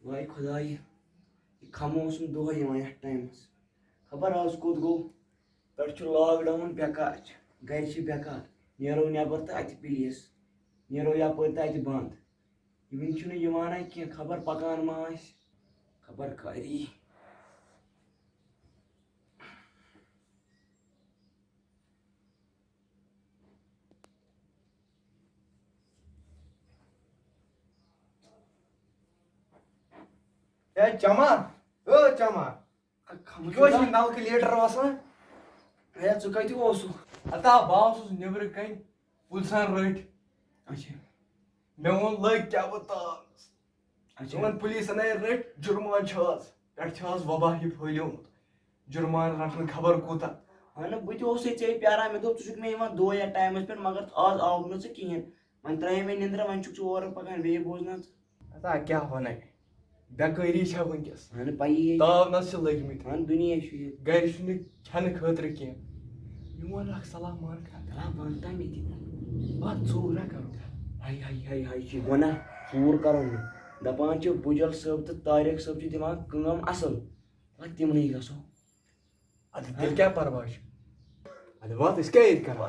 وای خداے یہ خاموش دۄہ یِوان یتھ ٹایمس خبر آز کوٚت گوٚو پٮ۪ٹھٕ چھُ لاک ڈاوُن بیکار چھِ گرِ چھِ بیکار نیرو نٮ۪بر تہٕ اَتہِ پُلیٖس نیرو یپٲرۍ تہٕ اَتہِ بنٛد یہِ وٕنہِ چھُنہٕ یِوانٕے کینٛہہ خبر پکان ما آسہِ خبر کری اے چما چما نلکہٕ لیٹر وسان ہے ژٕ کتہِ اوسُکھ اتا بہٕ اوسُس نیبرٕ کنۍ پُلسن رٔٹۍ اچھا مےٚ ووٚن لٔگۍ کیٛاہ بہٕ تاس اچھا ژٕ پُلیٖسن ہے رٔٹۍ جُرمان چھُ آز پٮ۪ٹھٕ چھُ آز وباہ یہِ پھٔہلیومُت جُرمان رٹن خبر کوٗتاہ اہن بہٕ تہِ اوسُے ژےٚ پیاران مےٚ دوٚپ ژٕ چھُکھ مےٚ یِوان دۄہ یتھ ٹایمس پٮ۪ٹھ مگر آز آوُکھ نہٕ ژٕ کِہیٖنۍ وۄنۍ ترٛایے مےٚ نِندرا وۄنۍ چھُکھ ژٕ اورٕ پکان بیٚیہِ بوزناو ژٕ اتا کیٛاہ ونے بیکٲری چھےٚ وٕنکیٚس اہن پَیی تاونس چھِ لٔگمٕتۍ اہن دُنیا چھُ یہِ گرِ چھُنہٕ کھٮ۪نہٕ خٲطرٕ کینٛہہ میون اکھ سلام مان کَران بنٛد تام ییٚتہِ بتہٕ ژوٗر نہ کرو ہاے ہاے ہاے ہاے چھِ گۄناہ ژوٗر کَرُن نہٕ دَپان چھِ بُجل صٲب تہٕ طاریق صٲب چھِ دِوان کٲم اَصٕل پَتہٕ تِمنٕے گژھو ادٕ تیٚلہِ کیٛاہ پرواے چھُ ادٕ وات أسۍ کیٛاہ ییٚتہِ کرو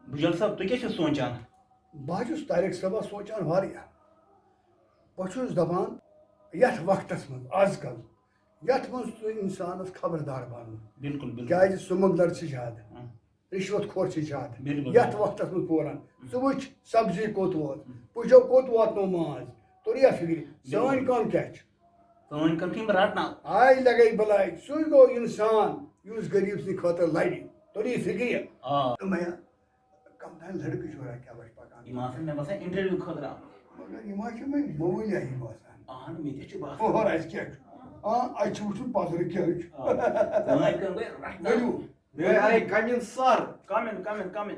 بُجل صٲب تُہۍ کیٛاہ چھِو سونٛچان بہٕ چھُس طاریق صٲبس سونٛچان واریاہ بہٕ چھُس دپان یتھ وقتس منٛز آز کل یتھ منٛز تُہۍ انسانس خبردار بنُن بِلکُل بِلکُل کیازِ سُمگلر چھِ زیادٕ رِشوت خور چھِ زیادٕ یتھ وقتس منٛز پوران ژٕ وٕچھ سبزی کوٚت ووت پُجو کوٚت واتنو ماز توٚریا فِکرِ سٲنۍ کٲم کیٛاہ چھِ سٲنۍ کٲم چھِ یِم رٹناو آے لگے بلاے سُے گوٚو انسان یُس غریٖب سٕنٛدِ خٲطرٕ لڑِ توٚری فِکرِ مےٚ کم تام لڑکہٕ چھُ کیٛاہ بچ پکان یِم آسان مےٚ باسان انٹرویو خٲطرٕ آمٕتۍ مگر یِم حظ چھِ مےٚ موٗلیا ہی باسان اہن مےٚ تہِ چھُ باسان اور اَسہِ کیٛاہ چھُ اَسہِ چھُ وٕچھُن پَزرٕ کیٛاہ چھُ سٲنۍ کٲم گٔے رٹناو ؤلِو مےٚ آیہِ کمِن سر کمن کمن کمن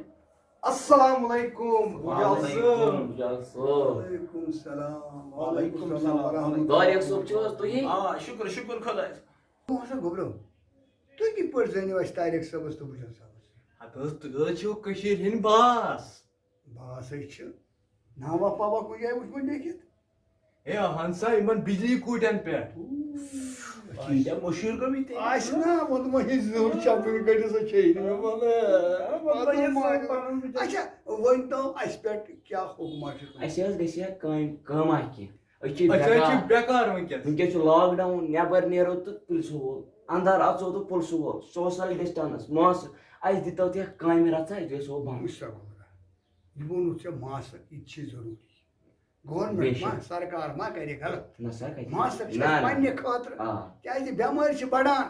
السلام علیکم بُجل صٲب وعلیکُم السلام وعلیکُم السلام ورحمتہ طاریق صٲب چھِو حظ تُہی شُکر شُکر خۄدایَس اللہ ہسا گوٚبرو تُہۍ کِتھ پٲٹھۍ زٲنِو اَسہِ طاریق صٲبس تہٕ بُجل صٲبس ہتہٕ حظ تُہۍ حظ چھِو کٔشیٖرِ ہٕنٛدۍ باس باسے چھِ ناوا پاوا کُنہِ جایہِ وٕچھمُت لیکھِتھ ہے اہن سا یِمن بجلی کوٗٹٮ۪ن پٮ۪ٹھ مشہوٗر گٔمٕتۍ آسہِ نا ووٚنمَے زٕہٕر چپٕنۍ کٔڑِتھ سۄ چھے نہٕ اچھا ؤنۍتو اَسہِ پٮ۪ٹھ کیٛاہ حُکما چھُ اَسہِ حظ گژھِ ہا کٲما کینٛہہ أسۍ چھِ أسۍ حظ چھِ بیکار بیکار وٕنکیٚس وٕنکیٚس چھُ لاک ڈاوُن نٮ۪بر نیرو تہٕ پُلسہٕ وول اندر اژو تہٕ پُلسہٕ وول سوشل ڈِسٹنس ماسک اَسہِ دِتو تہِ کامہِ رژھا أسۍ گژھو بنٛد وٕچھ سا گوٚبرا یہِ ووٚنُتھ ژےٚ ماسک یہِ تہِ چھِ ضروٗری گورمنٹ ما سرکار ما کرِ غلط نہ سا کتہِ ماسک چھِ اَسہِ پننہِ خٲطرٕ کیازِ بٮ۪مٲرۍ چھِ بڑان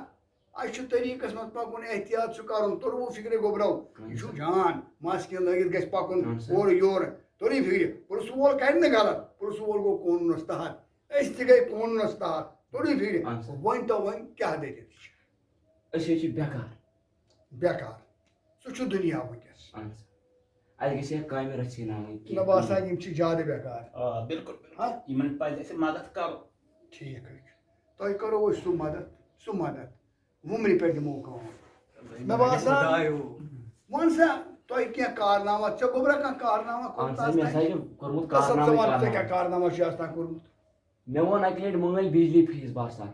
اَسہِ چھُ طریٖقس منٛز پکُن احتِیاط چھُ کرُن توٚروٕ فِکرِ گوٚبرو یہِ چھُ جان ماسکہِ لٲگِتھ گژھِ پکُن اورٕ یورٕ توٚری فِکرِ پُلسہٕ وول کرِ نہٕ غلط پُلسہٕ وول گوٚو قونوٗنس تحت أسۍ تہِ گٔے قونوٗنس تحت توٚری فِکرِ ؤنۍتو وۄنۍ کیٛاہ دٔلیٖل چھِ أسۍ حظ چھِ بیکار بیکار سُہ چھُ دُنیا وٕنکیٚس اہن سا اَسہِ گژھِ ہا کامہِ رژھِناوٕنۍ مےٚ باسان یِم چھِ زیادٕ بیکار بِلکُل یِمن پزِ اَسہِ مدد کرُن ٹھیٖک حظ چھُ تۄہہِ کرو أسۍ سُہ مدد وُمرِ پٮ۪ٹھ دِمو کٲم مےٚ باسان وَن سا تۄہہِ کینٛہہ کارنامہ ژےٚ گوٚبرا کانٛہہ کارنامہ اہن سا مےٚ ہسا چھُ کوٚرمُت ژٕ وَن ژےٚ کارنامہٕ کیٛاہ کارنامہ چھُ آسان کوٚرمُت مےٚ ووٚن اَکہِ لٹہِ مٲنۍ بجلی فیٖس باسان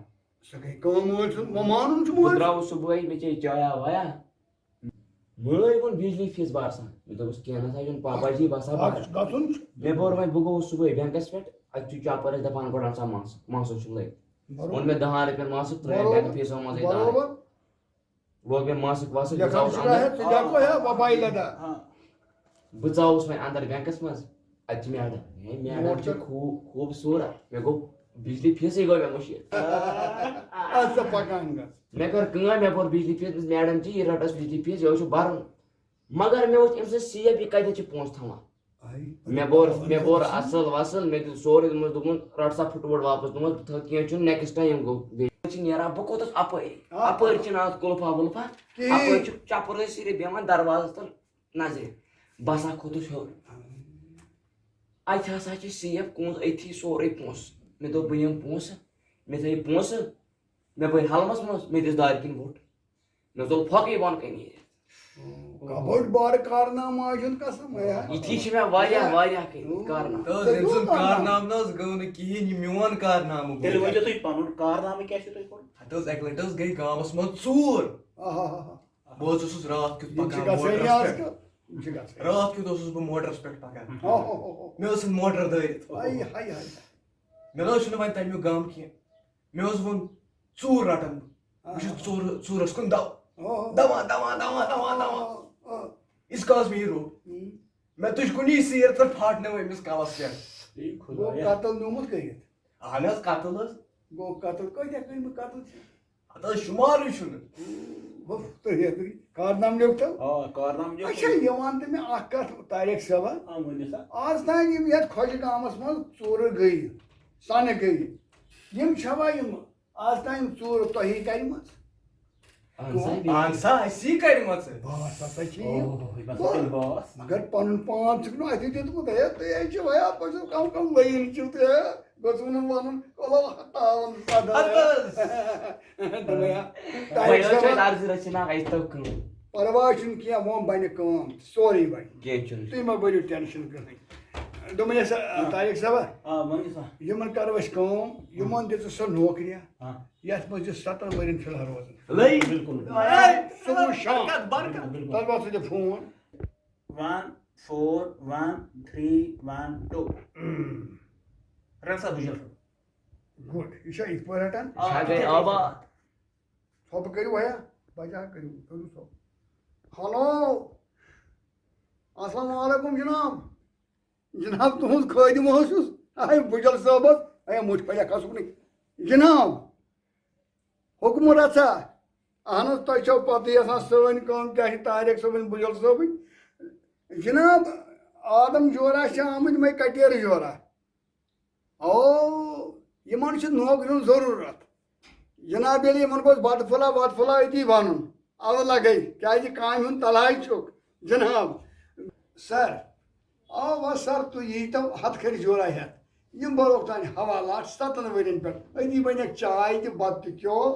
سۄ گٔے کٲم مٲلۍ سُنٛد وۄنۍ مانُن چھُ بہٕ مٲلۍ درٛاوُس صُبحٲے مےٚ چے چایا وایا مٲلۍ ووٚن بجلی فیٖس باسان مےٚ دوٚپُس کینٛہہ نسا چھُنہٕ پاپا جی باسان گژھُن چھُ مےٚ بوٚر وۄنۍ بہٕ گوٚوُس صُبحٲے بینٛکس پٮ۪ٹھ اَتہِ چھُ چاپر اَسہِ دپان گۄڈٕ اَن سا ماسک چھُ لٲگِتھ اوٚن مےٚ 10 رۄپین ماسک ترٛٲیِم بینٛک فیٖسو منٛزٕے 10 رۄپیہِ لوگ مےٚ ماسک واسک بہٕ ژاوُس وۄنۍ اندر بینٛکس منٛز اَتہِ چھِ میڈم میڈم چھِ خوٗبصوٗرت مےٚ گوٚو بجلی فیٖسٕے گوٚو مےٚ مٔشیٖد مےٚ کٔر کٲم مےٚ بوٚر بجلی فیٖس میڈم جی یہِ رٹ اَسہِ بجلی فیٖس یہِ حظ چھُ بَرُن مگر مےٚ وٕچھ أمۍ سٕنٛز سیب یہِ کَتٮ۪تھ چھِ پونٛسہٕ تھاوان مےٚ بوٚر اَصٕل وَصٕل مےٚ دیُت سورُے دوٚپمَس دوٚپُن رٹ سا پھُٹووٹ واپس دوٚپمَس کینٛہہ چھُنہٕ نیکٕسٹ ٹایم گوٚو بیٚیہِ چھِ نیران بہٕ کوٚتَس اَپٲرۍ چھِنہٕ اَتھ کُلفا وُلفا اَپٲرۍ چھُ چپرٲے صرف بیٚہوان دروازس تل نظرِ بہٕ ہسا کھوٚتُس ہیوٚر اَتہِ ہسا چھِ سیب کُنٛز أتھی سورُے پونٛسہٕ مےٚ دوٚپ بہٕ یِمہٕ پونٛسہٕ مےٚ تھٲیِو پونٛسہٕ مےٚ بٔرۍ ہلمس منٛز مےٚ دِژ دارِ کِنۍ ووٚٹھ مےٚ ژوٚل پھۄکھٕے بۄن کَنہِ نیٖرِتھ بٔڑ بارٕ کارنامہٕ آسُن قسم یِتھی چھِ مےٚ واریاہ کٔرمٕتۍ کارنامہٕ أمۍ سُنٛد کارنامہٕ نہ حظ گوٚو نہٕ کِہیٖنۍ یہِ میون کارنامہٕ تیٚلہِ گوٚو ؤنۍتو تُہۍ پَنُن کارنامہٕ کیٛاہ چھُو تۄہہِ کوٚرمُت؟ ہتہٕ حظ اَکہِ لَٹہِ حظ گٔے گامَس منٛز ژوٗر بہٕ حظ اوسُس راتھ کیُتھ یِم چھِ پَکان گژھٲنی موٹرَس آز پٮ۪ٹھ کل یِم چھِ گژھٲنی راتھ کیُتھ اوسُس بہٕ موٹرَس پٮ۪ٹھ پَکان مےٚ ٲس موٹر دٲرِتھ ہاے ہاے ہاے مےٚ نہ حظ چھُنہٕ وۄنۍ تَمیُک غم کینٛہہ مےٚ حظ ووٚن ژوٗر رَٹَن بہٕ چھُس ژوٗرَس کُن دَوان ییٖتِس کالَس مےٚ یہِ روٚٹ مےٚ تُج کُنی سیٖر تہٕ پھاٹنٲو أمِس کَلَس پٮ۪ٹھ گوٚو قتل نیوٗمُت کٔرِتھ اہن حظ قتل حظ گوٚو قتل کۭتیاہ کٔرمٕتۍ قتل چھِ ہتہٕ حظ شُمارٕے چھُنہٕ تُہۍ کارنامہٕ لیوٚکھتو آ کارنامہٕ اچھا یہِ وَن تہٕ مےٚ اکھ کَتھ طاریق صٲبا ؤنِو سا آز تام یِم یَتھ خۄجہِ گامَس منٛز ژوٗرٕ گٔیہِ سۄنہٕ گٔیہِ یِم چھوا یِم آز تام ژوٗرٕ تۄہی کَرِمَژٕ اہن سا اَسی کَرِمَژٕ باس ہسا چھِ تیٚلہِ باس مگر پَنُن پان چھُکھ نہٕ اَتھِ دیُتمُت ہے تُہۍ ہے چھِو ہے تُہۍ چھِو کَم کَم لٔیِن چھِو تُہۍ ہے گوٚژھوٕ نہٕ وَنُن کۄلو ہَتاوُن عرض رچھناک اَسہِ تو کٲم پَرواے چھُنہٕ کینٛہہ وۄنۍ بَنہِ کٲم سورُے بَنہِ کینٛہہ چھُنہٕ تُہۍ مہ بٔرِو ٹٮ۪نشَن کٕہٕنۍ دوٚپمَے سا طاریق صٲبا آ ؤنِو سا یِمن کرو أسۍ کٲم یِمن دِژٕ سۄ نوکریا آ یَتھ منٛز یہِ 7 ؤرین فِلحال روزان بِلکُل صُبح شام تَتھ واتھ ژٕ فون 1 4 1 3 1 2 رَٹ سا بُجل گُڈ یہِ چھا یِتھ پٲٹھۍ رَٹان گٔے آباد ژھۄپہٕ کٔرِو بھیا بچا کٔرِو ژھۄپہٕ ہیلو السلام علیکُم جِناب جِناب تُہُنٛد خٲدِم حظ چھُس ہے بُجل صٲب حظ ہے مُجھ پَلیا کھسُک نہٕ جِناب حُکمہٕ رَژھا اہن حظ تۄہہِ چھو پَتہٕے آسان سٲنۍ کٲم کیٛاہ چھِ طاریق صٲبٕنۍ بُجل صٲبٕنۍ جِناب آدم جورا چھِ آمٕتۍ مے کٹیرٕ جورا او یِمن چھِ نوکری ہُنٛد ضروٗرت جِناب ییٚلہِ یِمن گوٚژھ بَتہٕ پھوٚلا أتی وَنُن اَوٕ لَگے کیٛازِ کامہِ ہُنٛد تَلاے چھُکھ جِناب سر آ سر تُہۍ ییٖتو ہَتہٕ کھٔرِ جورا ہٮ۪تھ یِم بَروکھ تانۍ حوالات 7 ؤرین پٮ۪ٹھ أتی بَنٮ۪کھ چاے تہِ بَتہٕ تہِ کیٛوٚو